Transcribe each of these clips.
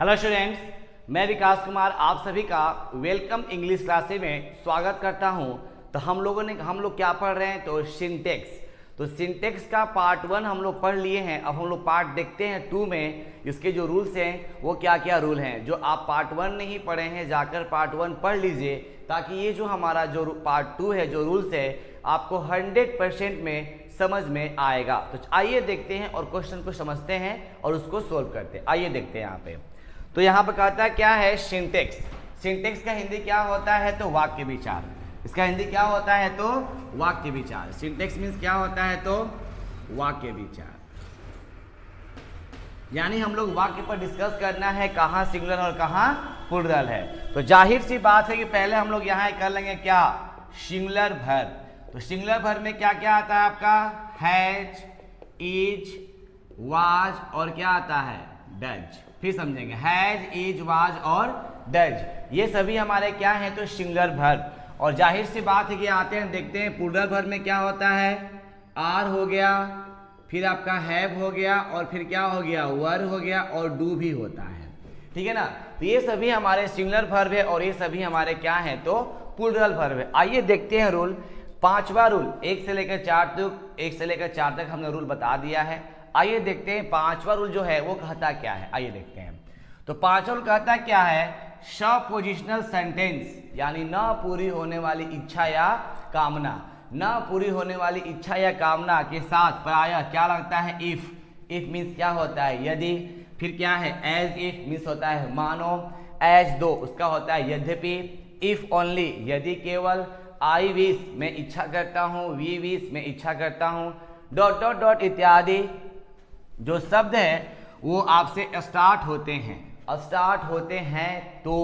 Hello students, मैं विकास कुमार आप सभी का वेलकम इंग्लिश क्लासे में स्वागत करता हूं। तो हम लोग क्या पढ़ रहे हैं, तो सिंटेक्स। तो सिंटेक्स का पार्ट 1 हम लोग पढ़ लिए हैं। अब हम लोग पार्ट देखते हैं 2 में इसके जो रूल्स हैं वो क्या क्या रूल हैं। जो आप पार्ट 1 नहीं पढ़े हैं जाकर पार्ट 1 पढ़ लीजिए, ताकि ये जो हमारा जो पार्ट 2 है, जो रूल्स है, आपको 100% में समझ में आएगा। तो आइए देखते हैं और क्वेश्चन को समझते हैं और उसको सोल्व करते हैं। आइए देखते हैं यहाँ पे। तो यहाँ पे कहता है क्या है सिंटेक्स। सिंटेक्स का हिंदी क्या होता है, तो वाक्य विचार। इसका हिंदी क्या होता है, तो वाक्य विचार। सिंटेक्स मीन्स क्या होता है, तो वाक्य विचार। यानी हम लोग वाक्य पर डिस्कस करना है कहाँ सिंगुलर और कहाँ प्लूरल है। तो जाहिर सी बात है कि पहले हम लोग यहाँ कर लेंगे क्या, सिंगुलर वर्ब। तो सिंगुलर वर्ब में क्या क्या आता है आपका, हैज, इज, वाज और क्या आता है, डज। फिर समझेंगे, हैज, इज, वाज और डज, ये सभी हमारे क्या हैं, तो सिंगुलर वर्ब। और जाहिर सी बात है कि आते हैं देखते हैं प्लूरल वर्ब में क्या होता है, आर हो गया, फिर आपका हैव हो गया, और फिर क्या हो गया, वर हो गया, और डू भी होता है। ठीक है ना। तो ये सभी हमारे सिंगुलर वर्ब है और ये सभी हमारे क्या हैं, तो प्लूरल वर्ब है। आइए देखते हैं रूल। 5वां रूल 1 से लेकर 4 तक हमने रूल बता दिया है। आइए देखते हैं 5वां रूल जो है वो कहता क्या है। आइए देखते हैं। तो 5वां रूल कहता क्या है, सपोजिशनल सेंटेंस, यानी न पूरी होने वाली इच्छा या कामना। न पूरी होने वाली इच्छा या कामना के साथ प्रायः क्या लगता है, इफ। इफ मीन्स क्या होता है, यदि। फिर क्या है, एज इफ मीन्स होता है मानो। एज दो उसका होता है यद्यपि। इफ ओनली यदि केवल। आई विश मैं इच्छा करता हूँ। वी विश मैं इच्छा करता हूँ। डॉट डॉट डॉट इत्यादि जो शब्द है वो आपसे स्टार्ट होते हैं। स्टार्ट होते हैं तो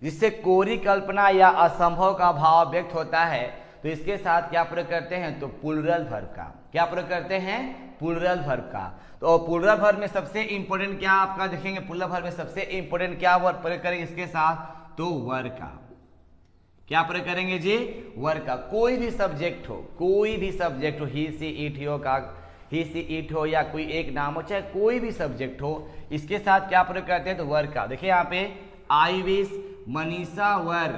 जिससे कोरी कल्पना या असंभव का भाव व्यक्त होता है, तो इसके साथ क्या प्रयोग करते हैं, तो प्लूरल वर्ब का। क्या प्रयोग करते हैं, प्लूरल वर्ब का। तो प्लूरल वर्ब में सबसे इंपॉर्टेंट क्या आपका देखेंगे, प्लूरल वर्ब में सबसे इंपॉर्टेंट क्या वर्ब प्रयोग करेंगे इसके साथ, तो वर का। क्या प्रयोग करेंगे जी, वर का। कोई भी सब्जेक्ट हो, कोई भी सब्जेक्ट हो, ही सी इट हो का, ही सी इट हो या कोई एक नाम हो, चाहे कोई भी सब्जेक्ट हो, इसके साथ क्या प्रयोग करते हैं, तो वर का। देखिए यहाँ पे I wish Manisha were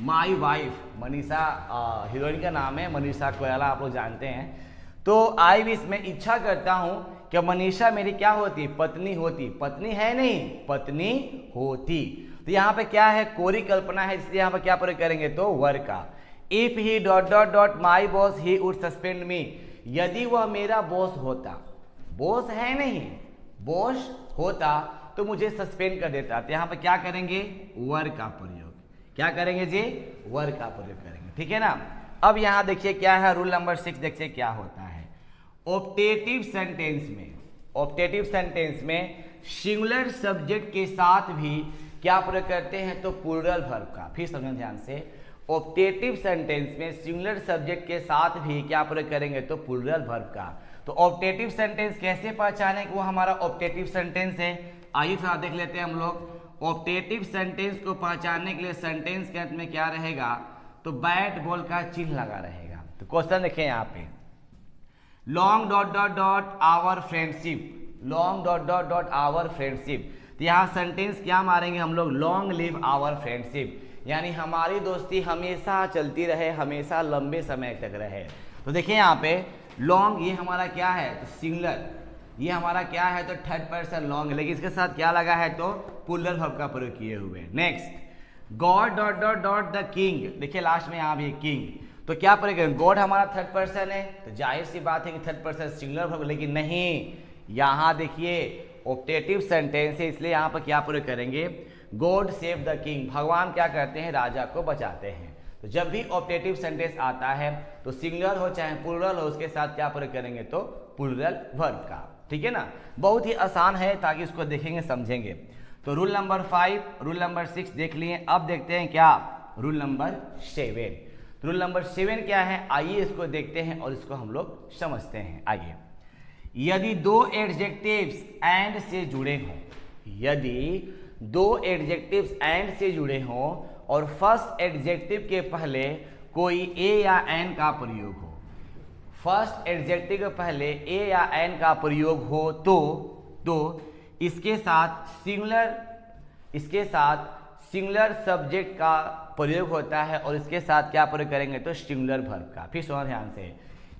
my wife. Manisha heroine का नाम है, मनीषा कोयराला, आप लोग जानते हैं। तो आई विश मैं इच्छा करता हूं कि मनीषा मेरी क्या होती, पत्नी होती। पत्नी है नहीं, पत्नी होती। तो यहाँ पे क्या है, कोरी कल्पना है, इसलिए यहाँ पे क्या प्रयोग करेंगे, तो वर का। If he dot dot dot my boss he would suspend me, यदि वह मेरा बॉस होता। बॉस है नहीं, बॉस होता तो मुझे सस्पेंड कर देता। तो यहाँ पे क्या करेंगे, वर का प्रयोग। क्या करेंगे जी, वर का प्रयोग करेंगे। ठीक है ना। अब यहाँ देखिए क्या है, रूल नंबर 6 देखिए क्या होता है। ऑप्टेटिव सेंटेंस में, ऑप्टेटिव सेंटेंस में सिंगुलर सब्जेक्ट के साथ भी क्या प्रयोग करते हैं, तो प्लूरल वर्ब का। फिर समझें ध्यान से, ऑप्टेटिव सेंटेंस में सिंगुलर सब्जेक्ट के साथ भी क्या प्रयोग करेंगे, तो प्लूरल वर्ब का। तो ऑप्टेटिव सेंटेंस कैसे पहचाने कि वो हमारा ऑप्टेटिव सेंटेंस है, आइए थोड़ा देख लेते हैं हम लोग। ऑप्टेटिव सेंटेंस को पहचानने के लिए सेंटेंस के अंत में क्या रहेगा, तो बैट बॉल का चिन्ह लगा रहेगा। तो क्वेश्चन देखें यहाँ पे, long dot dot dot our friendship, long dot dot dot our friendship. तो यहाँ सेंटेंस क्या मारेंगे हम लोग, लॉन्ग लिव आवर फ्रेंडशिप, यानी हमारी दोस्ती हमेशा चलती रहे, हमेशा लंबे समय तक रहे। तो देखिए यहाँ पे लॉन्ग, ये हमारा क्या है, तो सिंगुलर, ये हमारा क्या है, तो थर्ड पर्सन लॉन्ग, लेकिन इसके साथ क्या लगा है, तो प्लूरल वर्ब का प्रयोग किए हुए। Next, God dot dot dot the king, देखिए लास्ट में यहाँ भी किंग, तो क्या प्रयोग करेंगे, गॉड हमारा थर्ड पर्सन है, तो जाहिर सी बात है कि थर्ड पर्सन सिंगुलर वर्ब, लेकिन नहीं, यहाँ देखिए ऑप्टेटिव सेंटेंस है, इसलिए यहाँ पर क्या प्रयोग करेंगे, गॉड सेव द किंग, भगवान क्या करते हैं, राजा को बचाते हैं। तो जब भी ऑप्टेटिव सेंटेंस आता है तो सिंगुलर हो चाहे प्लूरल हो, उसके साथ क्या प्रयोग करेंगे, तो प्लूरल वर्ब का। ठीक है ना। बहुत ही आसान है, ताकि इसको देखेंगे समझेंगे। तो रूल नंबर 5, रूल नंबर 6 देख लिए। अब देखते हैं क्या, रूल नंबर 7। रूल नंबर 7 क्या है, आइए इसको देखते हैं और इसको हम लोग समझते हैं। आइए, यदि दो एडजेक्टिव्स एंड से जुड़े हों, यदि दो एडजेक्टिव्स एंड से जुड़े हों और फर्स्ट एडजेक्टिव के पहले कोई ए या एन का प्रयोग हो, फर्स्ट एडजेक्टिव के पहले ए या एन का प्रयोग हो, तो इसके साथ सिंगुलर सब्जेक्ट का प्रयोग होता है और इसके साथ क्या प्रयोग करेंगे तो सिंगुलर वर्ब का। फिर सुनो ध्यान से,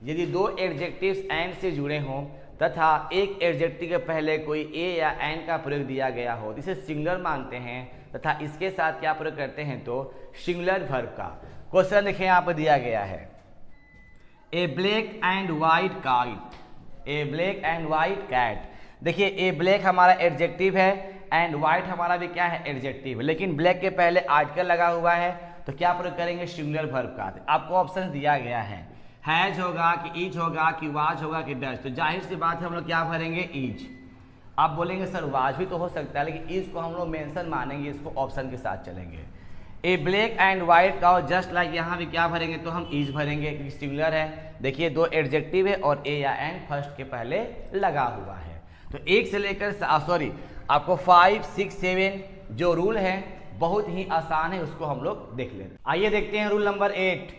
यदि दो एडजेक्टिव्स एंड से जुड़े हों तथा एक एडजेक्टिव के पहले कोई ए या एंड का प्रयोग दिया गया हो तो इसे सिंगुलर मानते हैं तथा इसके साथ क्या प्रयोग करते हैं तो सिंगुलर वर्ब का। क्वेश्चन देखिए यहाँ पर दिया गया है, a black and white kite, a black and white cat. देखिए ए ब्लैक हमारा एडजेक्टिव है एंड वाइट हमारा भी क्या है एडजेक्टिव, लेकिन ब्लैक के पहले आर्टिकल लगा हुआ है तो क्या प्रयोग करेंगे सिंगुलर वर्ब का। आपको ऑप्शन दिया गया है, हैज होगा कि ईच होगा कि वाज होगा कि डज, तो जाहिर सी बात है हम लोग क्या भरेंगे ईच। आप बोलेंगे सर वाज भी तो हो सकता है, लेकिन ईच को हम लोग मेंशन मानेंगे, इसको ऑप्शन के साथ चलेंगे। A black and white cow, just like यहाँ भी क्या भरेंगे तो हम ईच भरेंगे क्योंकि सिंगुलर है। देखिए दो एडजेक्टिव है और ए या एंड फर्स्ट के पहले लगा हुआ है। तो एक से लेकर आपको 5, 6, 7 जो रूल है बहुत ही आसान है, उसको हम लोग देख लेते हैं। आइए देखते हैं रूल नंबर 8।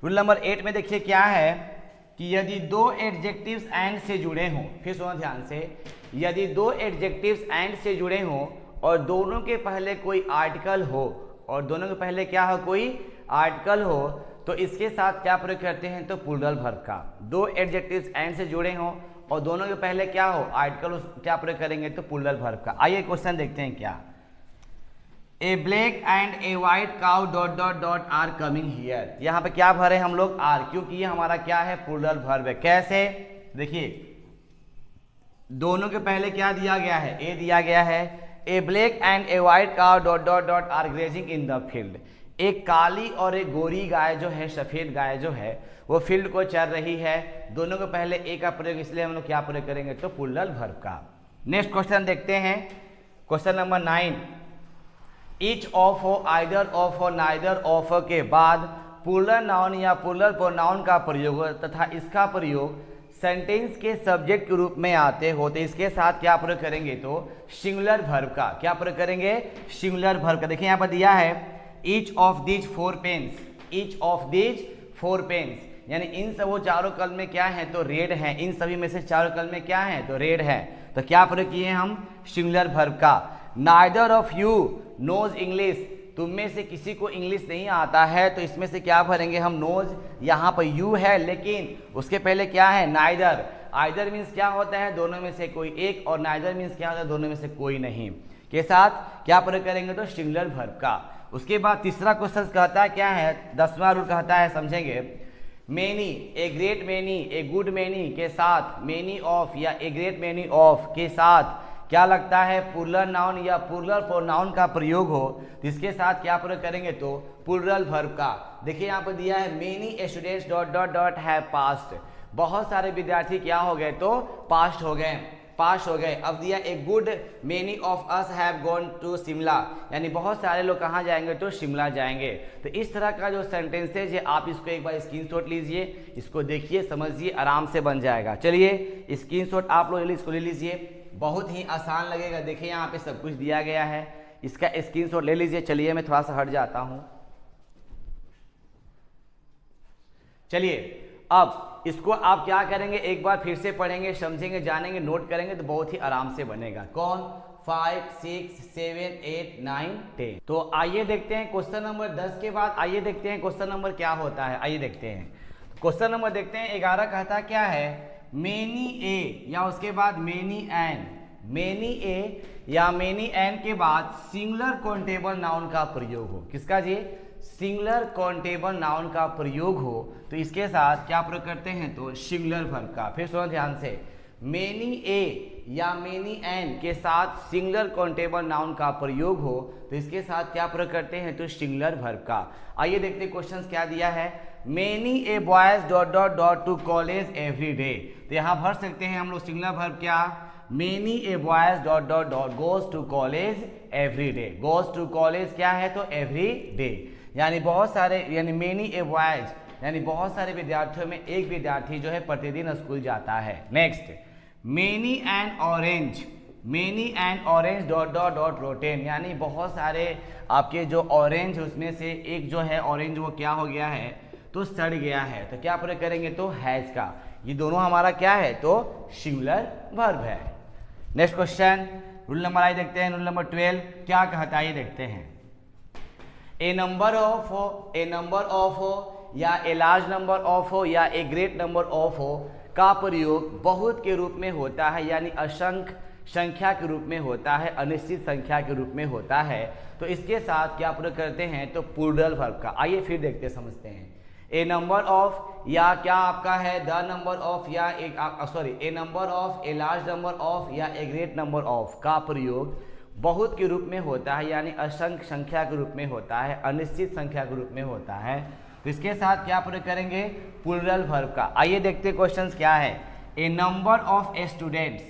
रूल नंबर 8 में देखिए क्या है कि यदि दो एडजेक्टिव्स एंड से जुड़े हों, फिर सुनो ध्यान से, यदि दो एडजेक्टिव्स एंड से जुड़े हों और दोनों के पहले कोई आर्टिकल हो और दोनों के पहले क्या हो कोई आर्टिकल हो तो इसके साथ क्या प्रयोग करते हैं तो प्लूरल वर्ब का। दो एडजेक्टिव्स एंड से जुड़े हों और दोनों के पहले क्या हो आर्टिकल, क्या प्रयोग करेंगे तो प्लूरल वर्ब का। आइए क्वेश्चन देखते हैं क्या, a black and a white cow dot dot dot are coming here. यहाँ पे क्या भरे हम लोग आर, क्योंकि ये हमारा क्या है प्लूरल वर्ब है। कैसे, देखिए दोनों के पहले क्या दिया गया है ए दिया गया है, a black and a white cow dot dot dot are grazing in the field. एक काली और एक गोरी गाय जो है, सफेद गाय जो है वो फील्ड को चर रही है। दोनों के पहले ए का प्रयोग, इसलिए हम लोग क्या प्रयोग करेंगे तो प्लूरल वर्ब का। नेक्स्ट क्वेश्चन देखते हैं, क्वेश्चन नंबर 9। ईच ऑफ हो, आइदर ऑफ हो, नाइदर ऑफ के बाद प्लूरल नाउन या प्लूरल प्रोनाउन का प्रयोग हो तथा इसका प्रयोग सेंटेंस के सब्जेक्ट के रूप में आते हो तो इसके साथ क्या प्रयोग करेंगे तो सिंगुलर वर्ब का। क्या प्रयोग करेंगे सिंगुलर वर्ब का। देखिए यहाँ पर दिया है each of these 4 pens, each of these 4 pens, यानी इन सब वो चारों कलम में क्या है तो रेड है, इन सभी में से चारों कलम में क्या है तो रेड है। तो क्या प्रयोग किए हम सिंगुलर वर्ब का। Neither of you knows English, तुम में से किसी को इंग्लिश नहीं आता है तो इसमें से क्या भरेंगे हम नोज। यहाँ पर यू है लेकिन उसके पहले क्या है नाइदर। आइदर मीन्स क्या होता है दोनों में से कोई एक, और नाइदर मीन्स क्या होता है दोनों में से कोई नहीं। के साथ क्या प्रयोग करेंगे तो सिंगुलर वर्ब का। उसके बाद तीसरा क्वेश्चन कहता है क्या है, 10वां रूल कहता है, समझेंगे, many, a great many, A good many के साथ मेनी ऑफ या ए ग्रेट मेनी ऑफ के साथ क्या लगता है प्लूरल नाउन या प्लूरल प्रोनाउन का प्रयोग हो तो इसके साथ क्या प्रयोग करेंगे तो प्लूरल वर्ब का। देखिए यहाँ पर दिया है many students dot dot dot have passed, बहुत सारे विद्यार्थी क्या हो गए तो पास्ट हो गए, पास हो गए। अब दिया a good many of us have gone to Shimla, यानी बहुत सारे लोग कहाँ जाएंगे तो शिमला जाएंगे। तो इस तरह का जो सेंटेंसेज है आप इसको एक बार स्क्रीनशॉट लीजिए, इसको देखिए समझिए, आराम से बन जाएगा। चलिए स्क्रीनशॉट आप लोग इसको ले लीजिए, बहुत ही आसान लगेगा। देखिए यहाँ पे सब कुछ दिया गया है, इसका स्क्रीनशॉट ले लीजिए। चलिए मैं थोड़ा सा हट जाता हूँ। चलिए अब इसको आप क्या करेंगे एक बार फिर से पढ़ेंगे, समझेंगे, जानेंगे, नोट करेंगे तो बहुत ही आराम से बनेगा। कौन 5, 6, 7, 8, 9, 10। तो आइए देखते हैं क्वेश्चन नंबर 10 के बाद आइए देखते हैं क्वेश्चन नंबर क्या होता है। आइए देखते हैं क्वेश्चन नंबर देखते हैं 11 कहता क्या है, मेनी ए या उसके बाद मेनी एन, मेनी ए या मेनी एन के बाद सिंगुलर काउंटेबल नाउन का प्रयोग हो। किसका जी सिंगुलर काउंटेबल नाउन का प्रयोग हो तो इसके साथ क्या प्रयोग करते हैं तो सिंगुलर वर्ब का। फिर सुनो ध्यान से, मेनी ए या मेनी एन के साथ सिंगुलर काउंटेबल नाउन का प्रयोग हो तो इसके साथ क्या प्रयोग करते हैं तो सिंगुलर वर्ब का। आइए देखते हैं क्वेश्चन क्या दिया है, many a boys dot dot dot to college every day. तो यहाँ भर सकते हैं हम लोग सिंगुलर वर्ब क्या, many a boys dot dot dot goes to college every day. Goes to college क्या है तो एवरी डे, यानी बहुत सारे, यानी मेनी ए बॉयज यानी बहुत सारे विद्यार्थियों में एक विद्यार्थी जो है प्रतिदिन स्कूल जाता है। Next, many and orange, many and orange dot dot dot rotten, यानी बहुत सारे आपके जो ऑरेंज उसमें से एक जो है ऑरेंज वो क्या हो गया है तो सड़ गया है। तो क्या प्रयोग करेंगे तो हैज का। ये दोनों हमारा क्या है तो सिंगुलर वर्ब है। नेक्स्ट क्वेश्चन रूल नंबर आई देखते हैं, रूल नंबर 12 क्या कहता है ये देखते हैं। ए नंबर ऑफ हो या ए लार्ज नंबर ऑफ हो या ए ग्रेट नंबर ऑफ हो का प्रयोग बहुत के रूप में होता है, यानी असंख्य संख्या के रूप में होता है, अनिश्चित संख्या के रूप में होता है। तो इसके साथ क्या प्रयोग करते हैं, तो प्लूरल वर्ब का। आइए फिर देखते समझते हैं। ए नंबर ऑफ या क्या आपका है द नंबर ऑफ या a number of, a large number of या ए ग्रेट नंबर ऑफ का प्रयोग बहुत के रूप में होता है, यानी असंख्य संख्या के रूप में होता है, अनिश्चित संख्या के रूप में होता है। तो इसके साथ क्या प्रयोग करेंगे, प्लूरल वर्ब का। आइए देखते क्वेश्चंस क्या है। ए नंबर ऑफ स्टूडेंट्स,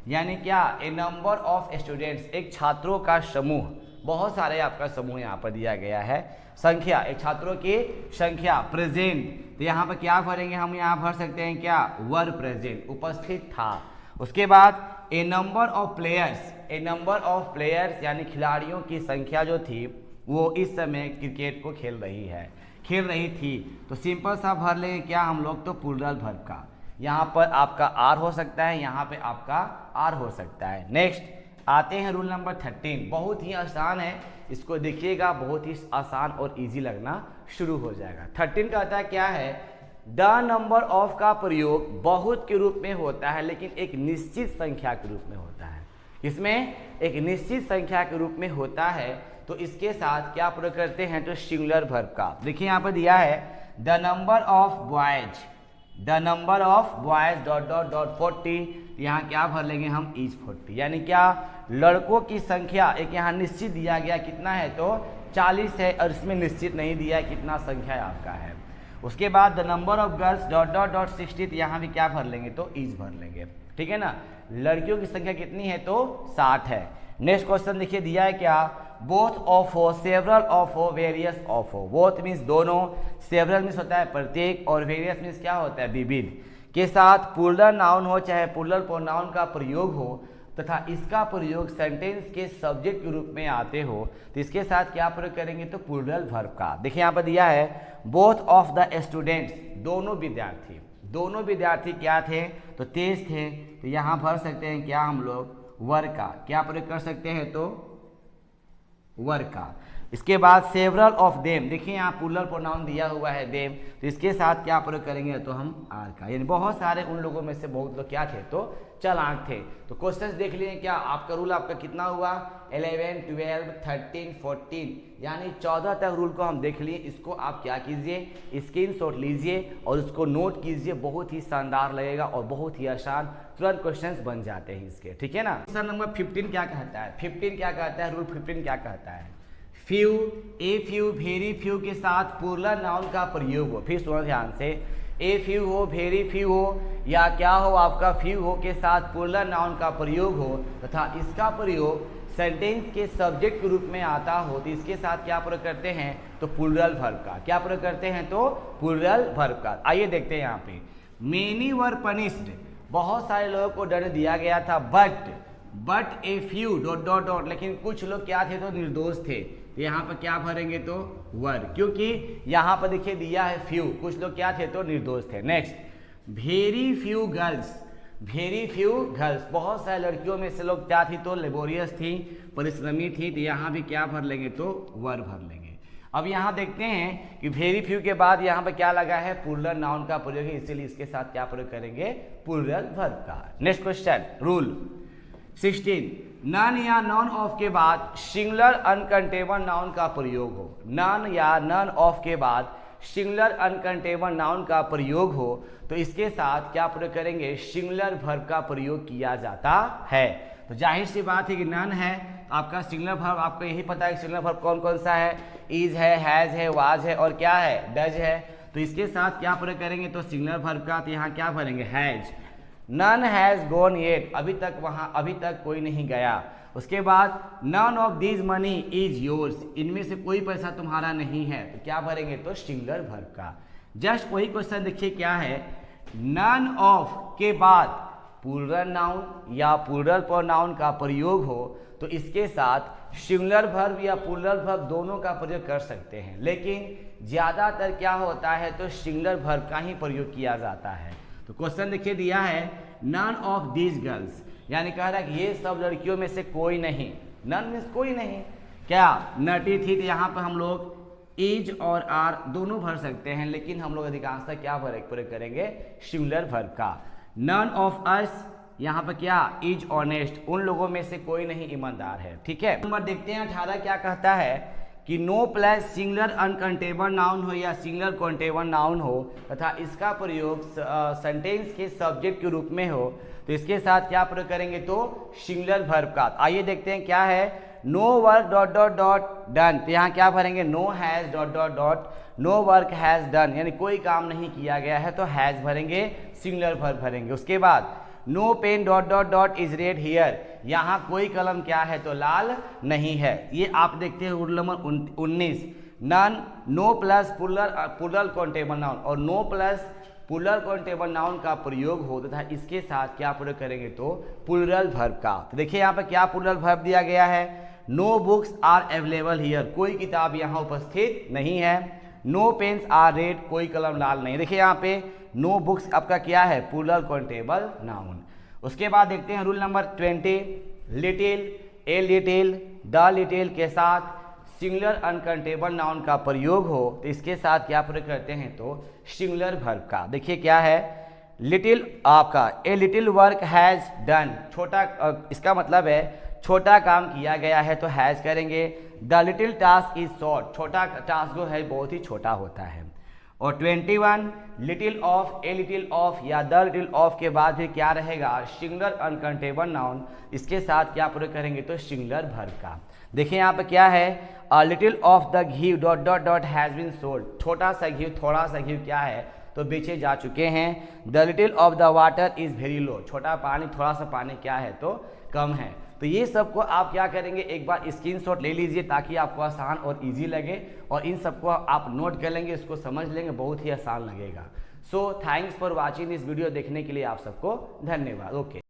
यानी क्या, ए नंबर ऑफ स्टूडेंट्स एक छात्रों का समूह, बहुत सारे आपका समूह यहाँ पर दिया गया है। संख्या एक छात्रों की संख्या, प्रेजेंट, तो यहाँ पर क्या भरेंगे हम, यहाँ भर सकते हैं क्या, वर प्रेजेंट, उपस्थित था। उसके बाद a number of players, a number of players यानी खिलाड़ियों की संख्या जो थी वो इस समय क्रिकेट को खेल रही थी। तो सिंपल सा भर लेंगे क्या हम लोग, तो प्लूरल वर्ब का। यहाँ पर आपका आर हो सकता है, यहाँ पे आपका आर हो सकता है। नेक्स्ट आते हैं रूल नंबर 13, बहुत ही आसान है, इसको देखिएगा, बहुत ही आसान और इजी लगना शुरू हो जाएगा। 13 कहता है क्या है, द नंबर ऑफ का प्रयोग बहुत के रूप में होता है, लेकिन एक निश्चित संख्या के रूप में होता है। इसमें एक निश्चित संख्या के रूप में होता है, तो इसके साथ क्या प्रयोग करते हैं, तो सिंगुलर वर्ब का। देखिए यहाँ पर दिया है the number of boys, the number of boys ... 40, यहाँ क्या भर लेंगे हम, इज 40, यानी क्या, लड़कों की संख्या एक यहाँ निश्चित दिया गया कितना है, तो 40 है, और इसमें निश्चित नहीं दिया है कितना संख्या आपका है। उसके बाद द नंबर ऑफ गर्ल्स ... 60, यहाँ भी क्या भर लेंगे, तो इज भर लेंगे, ठीक है ना। लड़कियों की संख्या कितनी है, तो 60 है। नेक्स्ट क्वेश्चन देखिए दिया है क्या, बोथ ऑफ हो, सेवरल ऑफ हो, वेरियस ऑफ हो। बोथ मीन्स दोनों, सेवरल मीन्स होता है प्रत्येक, और वेरियस मीन्स क्या होता है, विविध के साथ प्लूरल नाउन हो चाहे प्लूरल प्रोनाउन का प्रयोग हो तथा इसका प्रयोग सेंटेंस के सब्जेक्ट के रूप में आते हो, तो इसके साथ क्या प्रयोग करेंगे, तो प्लूरल वर्ब का। देखिए यहाँ पर दिया है बोथ ऑफ द स्टूडेंट्स, दोनों विद्यार्थी क्या थे, तो तेज थे, तो यहाँ भर सकते हैं क्या हम लोग, वर का। क्या प्रयोग कर सकते हैं, तो वर का। इसके बाद सेवरल ऑफ देम, देखिए यहाँ प्लूरल प्रोनाउन दिया हुआ है देम, तो इसके साथ क्या प्रयोग करेंगे, तो हम आर का। यानी बहुत सारे उन लोगों में से बहुत लोग क्या थे, तो चालाक थे। तो क्वेश्चंस देख लिए क्या, आपका रूल आपका कितना हुआ, 11, 12, 13, 14, यानी 14 तक रूल को हम देख लिए। इसको आप क्या कीजिए, स्क्रीनशॉट लीजिए और उसको नोट कीजिए, बहुत ही शानदार लगेगा और बहुत ही आसान तुरंत क्वेश्चंस बन जाते हैं इसके, ठीक है ना। क्वेश्चन नंबर 15 क्या कहता है, 15 क्या कहता है, रूल 15 क्या कहता है, few, a few, very few के साथ प्लूरल नाउन का प्रयोग हो। फिर सुनो ध्यान से, ए फ्यू हो, वेरी फ्यू हो या क्या हो आपका फ्यू हो के साथ प्लूरल नाउन का प्रयोग हो तथा इसका प्रयोग सेंटेंस के सब्जेक्ट के रूप में आता हो, तो इसके साथ क्या प्रयोग करते हैं, तो प्लूरल वर्ब का। क्या प्रयोग करते हैं, तो प्लूरल वर्ब का। आइए देखते हैं यहाँ पे, मेनी वर पनिश्ड, बहुत सारे लोगों को दंड दिया गया था, बट ए फ्यू ... लेकिन कुछ लोग क्या थे, तो निर्दोष थे। तो यहाँ पर क्या भरेंगे, तो वर, क्योंकि यहाँ पर देखिए दिया है फ्यू, कुछ लोग क्या थे, तो निर्दोष थे। नेक्स्ट वेरी फ्यू गर्ल्स, बहुत सारे लड़कियों में से लोग क्या थी, तो लेबोरियस थी, परिश्रमी थी, तो यहाँ भी क्या भर लेंगे, तो वर भर लेंगे। अब यहाँ देखते हैं कि वेरी फ्यू के बाद यहाँ पर क्या लगा है, प्लूरल नाउन का प्रयोग है, इसीलिए इसके साथ क्या प्रयोग करेंगे, प्लूरल वर्ब का। नेक्स्ट क्वेश्चन रूल 16, नन या नॉन ऑफ के बाद सिंगुलर अनकाउंटेबल नाउन का प्रयोग हो। नन या नन ऑफ के बाद सिंगुलर अनकाउंटेबल नाउन का प्रयोग हो, तो इसके साथ क्या प्रयोग करेंगे, सिंगुलर वर्ब का प्रयोग किया जाता है। तो जाहिर सी बात है कि नन है, आपका सिंगुलर वर्ब आपको यही पता है कि सिंगुलर वर्ब कौन कौन सा है, इज है, हैज है, वाज है और क्या है, डज है। तो इसके साथ क्या प्रयोग करेंगे, तो सिंगुलर वर्ब का। तो यहाँ क्या भरेंगे, has. None has gone yet, अभी तक कोई नहीं गया। उसके बाद none of these money is yours, इनमें से कोई पैसा तुम्हारा नहीं है, तो क्या भरेंगे, तो सिंगुलर वर्ब का। जस्ट वही क्वेश्चन देखिए क्या है, नन ऑफ के बाद प्लूरल नाउन या प्लूरल प्रोनाउन का प्रयोग हो, तो इसके साथ सिंगुलर वर्ब या प्लूरल वर्ब दोनों का प्रयोग कर सकते हैं, लेकिन ज़्यादातर क्या होता है, तो सिंगुलर वर्ब का ही प्रयोग किया जाता है। तो क्वेश्चन देखिए दिया है नन ऑफ दीज गर्ल्स, यानी कह रहा है कि ये सब लड़कियों में से कोई नहीं, नन मीन्स कोई नहीं, क्या नटी थी, तो यहाँ पर हम लोग इज और आर दोनों भर सकते हैं, लेकिन हम लोग अधिकांशतः क्या प्रयोग करेंगे, सिंगुलर वर्ब का। नन ऑफ अस, यहाँ पर क्या इज ऑनेस्ट, उन लोगों में से कोई नहीं ईमानदार है, ठीक है। नंबर देखते हैं 18 क्या कहता है कि no plus singular uncountable noun हो या सिंगुलर काउंटेबल नाउन हो तथा इसका प्रयोग सेंटेंस के सब्जेक्ट के रूप में हो तो इसके साथ क्या प्रयोग करेंगे, तो सिंगुलर वर्ब का। आइए देखते हैं क्या है, no work dot dot dot done, तो यहाँ क्या भरेंगे, no has dot dot dot no work has done, यानी कोई काम नहीं किया गया है तो हैज भरेंगे, सिंगुलर वर्ब भरेंगे। उसके बाद no pen dot dot dot is red here, यहाँ कोई कलम क्या है, तो लाल नहीं है। ये आप देखते हैं rule number 19, none no plus plural countable noun, और no plus plural countable noun का प्रयोग हो तथा इसके साथ क्या प्रयोग करेंगे, तो प्लूरल वर्ब का। तो देखिए यहाँ पर क्या प्लूरल वर्ब दिया गया है, no books are available here, कोई किताब यहाँ उपस्थित नहीं है। नो पेन्स आर रेड, कोई कलम लाल नहीं। देखिए यहाँ पे नो बुक्स आपका क्या है, प्लूरल काउंटेबल नाउन। उसके बाद देखते हैं rule number 20, little, a little, the little के साथ सिंगुलर अनकाउंटेबल नाउन का प्रयोग हो तो इसके साथ क्या प्रयोग करते हैं, तो सिंगुलर वर्ब का। देखिए क्या है, लिटिल आपका a little work has done, छोटा, इसका मतलब है छोटा काम किया गया है तो हैज करेंगे। The little task is short, छोटा टास्क जो है बहुत ही छोटा होता है। और 21 little of, a little of या द लिटिल ऑफ के बाद फिर क्या रहेगा, सिंगुलर अनकाउंटेबल नाउन, इसके साथ क्या प्रयोग करेंगे, तो सिंगुलर वर्ब का। देखिए यहाँ पे क्या है, a little of the ghee dot dot dot has been sold, छोटा सा घी, थोड़ा सा घी क्या है, तो बेचे जा चुके हैं। The little of the water is very low, छोटा पानी, थोड़ा सा पानी क्या है, तो कम है। तो ये सबको आप क्या करेंगे, एक बार स्क्रीनशॉट ले लीजिए ताकि आपको आसान और इजी लगे, और इन सबको आप नोट कर लेंगे, इसको समझ लेंगे, बहुत ही आसान लगेगा। सो थैंक्स फॉर वॉचिंग, इस वीडियो देखने के लिए आप सबको धन्यवाद। ओके।